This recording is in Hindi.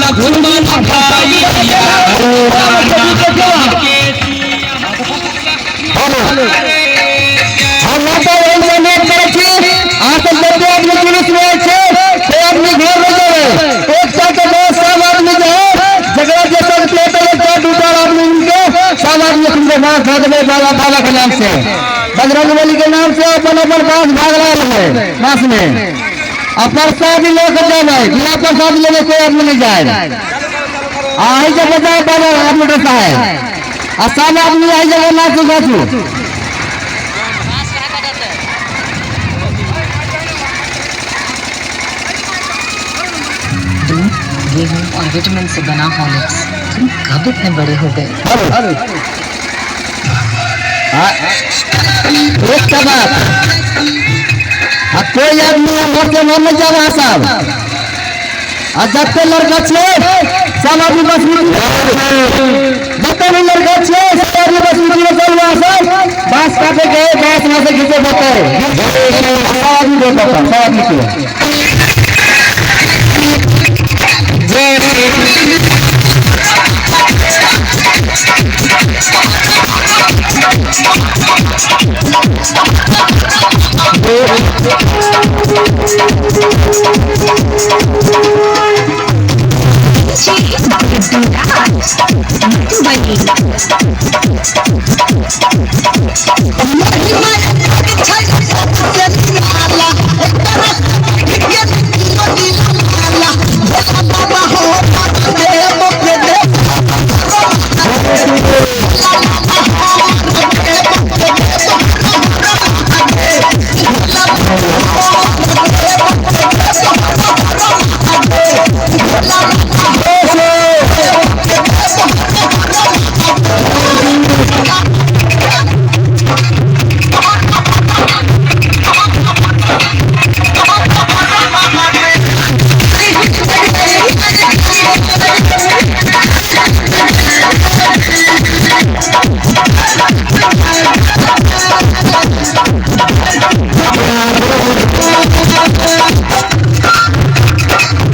लक्ष्मण भाई बाबा के नाम से बजरंग बली के नाम से अपन अपन पास भाग रहा है मास में और प्रसाद लेकर जाए बिना प्रसाद लेने कोई आदमी नहीं जाए। आई जब बताए बाबा आप लोग है और सब आदमी आई जब नाचू नाचू गेहूं और विटामिन से बना हॉर्लिक्स। तुम कब इतने बड़े हो गए? कोई आदमी घर के मन में जा रहा साहब जब तक लड़का छे सब आदमी बस जब नहीं लड़का छे सब आदमी बस चल रहा सब बांस काटे गए बांस में से खींचे बता सब आदमी देखा सब आदमी